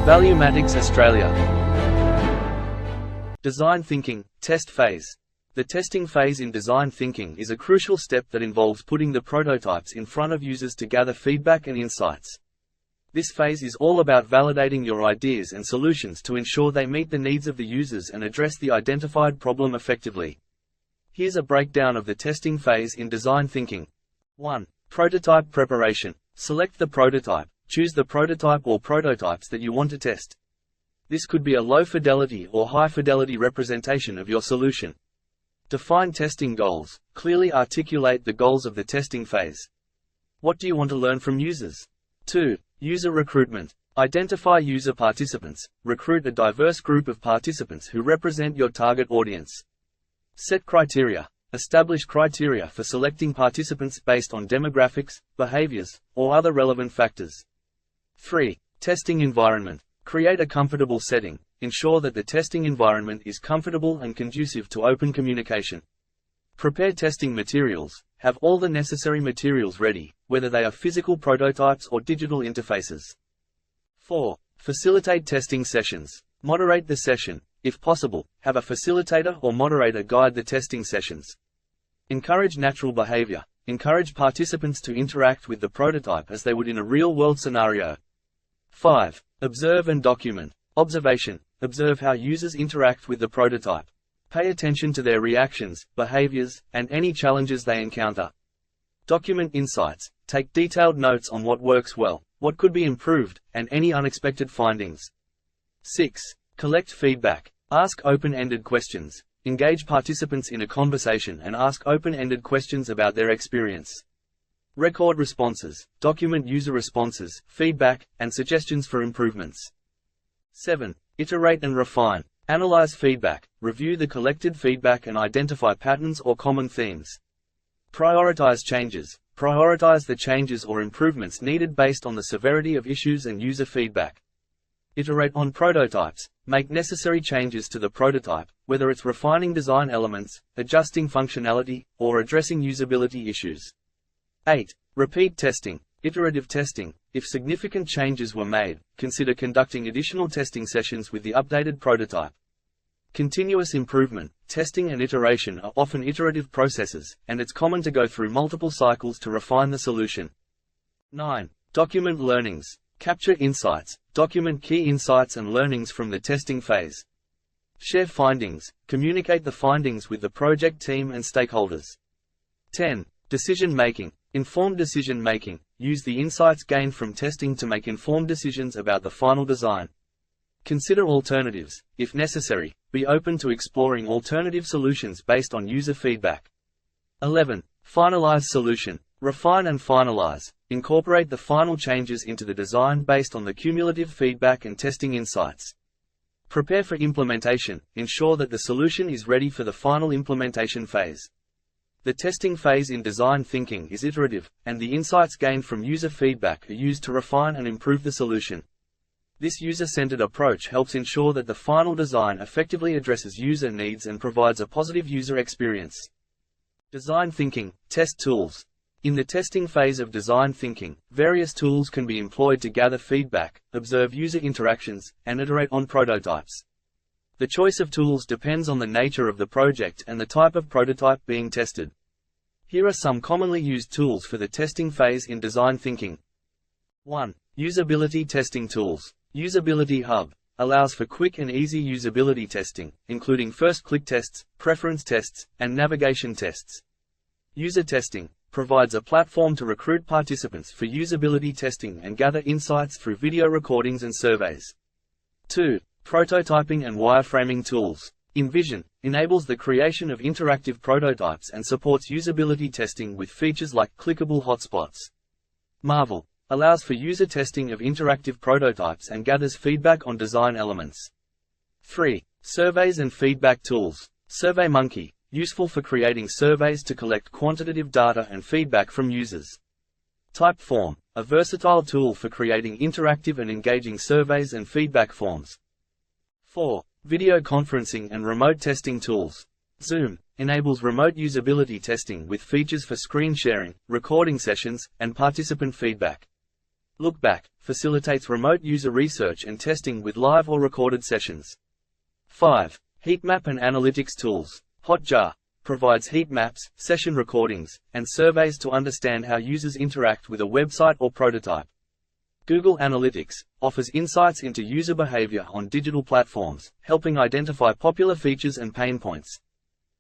Valuematics Australia. Design thinking, test phase. The testing phase in design thinking is a crucial step that involves putting the prototypes in front of users to gather feedback and insights. This phase is all about validating your ideas and solutions to ensure they meet the needs of the users and address the identified problem effectively. Here's a breakdown of the testing phase in design thinking. 1. Prototype preparation. Select the prototype. Choose the prototype or prototypes that you want to test. This could be a low-fidelity or high-fidelity representation of your solution. Define testing goals. Clearly articulate the goals of the testing phase. What do you want to learn from users? 2. User recruitment. Identify user participants. Recruit a diverse group of participants who represent your target audience. Set criteria. Establish criteria for selecting participants based on demographics, behaviors, or other relevant factors. 3. Testing environment. Create a comfortable setting. Ensure that the testing environment is comfortable and conducive to open communication. Prepare testing materials. Have all the necessary materials ready, whether they are physical prototypes or digital interfaces. 4. Facilitate testing sessions. Moderate the session. If possible, have a facilitator or moderator guide the testing sessions. Encourage natural behavior. Encourage participants to interact with the prototype as they would in a real-world scenario. 5. Observe and document. Observation. Observe how users interact with the prototype. Pay attention to their reactions, behaviors, and any challenges they encounter. Document insights. Take detailed notes on what works well, what could be improved, and any unexpected findings. 6. Collect feedback. Ask open-ended questions. Engage participants in a conversation and ask open-ended questions about their experience. Record responses. Document user responses, feedback, and suggestions for improvements. 7. Iterate and refine. Analyze feedback. Review the collected feedback and identify patterns or common themes. Prioritize changes. Prioritize the changes or improvements needed based on the severity of issues and user feedback. Iterate on prototypes. Make necessary changes to the prototype, whether it's refining design elements, adjusting functionality, or addressing usability issues. 8. Repeat testing. Iterative testing. If significant changes were made, consider conducting additional testing sessions with the updated prototype. Continuous improvement. Testing and iteration are often iterative processes, and it's common to go through multiple cycles to refine the solution. 9. Document learnings. Capture insights. Document key insights and learnings from the testing phase. Share findings. Communicate the findings with the project team and stakeholders. 10. Decision-making. Informed decision-making. Use the insights gained from testing to make informed decisions about the final design. Consider alternatives. If necessary, be open to exploring alternative solutions based on user feedback. 11. Finalize solution. Refine and finalize. Incorporate the final changes into the design based on the cumulative feedback and testing insights. Prepare for implementation. Ensure that the solution is ready for the final implementation phase. The testing phase in design thinking is iterative, and the insights gained from user feedback are used to refine and improve the solution. This user-centered approach helps ensure that the final design effectively addresses user needs and provides a positive user experience. Design thinking, test tools. In the testing phase of design thinking, various tools can be employed to gather feedback, observe user interactions, and iterate on prototypes. The choice of tools depends on the nature of the project and the type of prototype being tested. Here are some commonly used tools for the testing phase in design thinking. 1. Usability testing tools. Usability Hub allows for quick and easy usability testing, including first-click tests, preference tests, and navigation tests. User testing provides a platform to recruit participants for usability testing and gather insights through video recordings and surveys. 2. Prototyping and wireframing tools. Envision enables the creation of interactive prototypes and supports usability testing with features like clickable hotspots. Marvel allows for user testing of interactive prototypes and gathers feedback on design elements. 3. Surveys and feedback tools. SurveyMonkey, useful for creating surveys to collect quantitative data and feedback from users. Typeform, a versatile tool for creating interactive and engaging surveys and feedback forms. 4. Video conferencing and remote testing tools. Zoom enables remote usability testing with features for screen sharing, recording sessions, and participant feedback. Look back facilitates remote user research and testing with live or recorded sessions. 5. Heat map and analytics tools. Hotjar provides heat maps, session recordings, and surveys to understand how users interact with a website or prototype. Google Analytics offers insights into user behavior on digital platforms, helping identify popular features and pain points.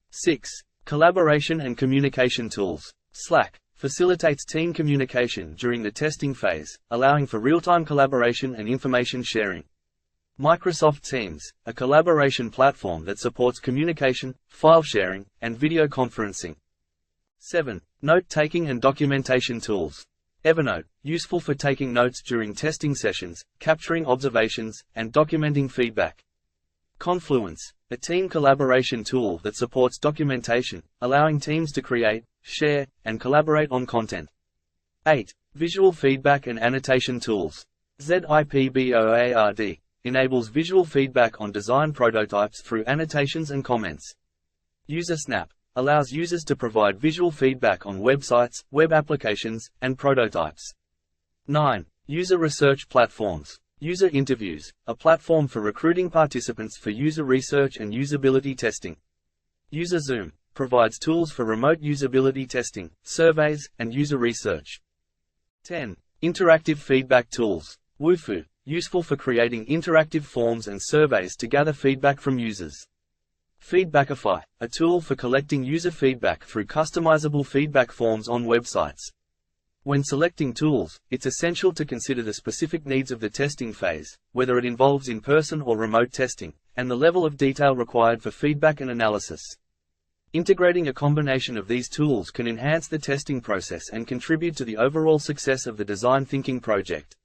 6. Collaboration and communication tools. Slack facilitates team communication during the testing phase, allowing for real-time collaboration and information sharing. Microsoft Teams, a collaboration platform that supports communication, file sharing, and video conferencing. 7. Note-taking and documentation tools. Evernote, useful for taking notes during testing sessions, capturing observations, and documenting feedback. Confluence, a team collaboration tool that supports documentation, allowing teams to create, share, and collaborate on content. 8. Visual feedback and annotation tools. ZIPBOARD enables visual feedback on design prototypes through annotations and comments. UserSnap allows users to provide visual feedback on websites, web applications, and prototypes. 9. User research platforms. User Interviews, a platform for recruiting participants for user research and usability testing. UserZoom provides tools for remote usability testing, surveys, and user research. 10. Interactive feedback tools. Wufoo, useful for creating interactive forms and surveys to gather feedback from users. Feedbackify, a tool for collecting user feedback through customizable feedback forms on websites. When selecting tools, it's essential to consider the specific needs of the testing phase, whether it involves in-person or remote testing, and the level of detail required for feedback and analysis. Integrating a combination of these tools can enhance the testing process and contribute to the overall success of the design thinking project.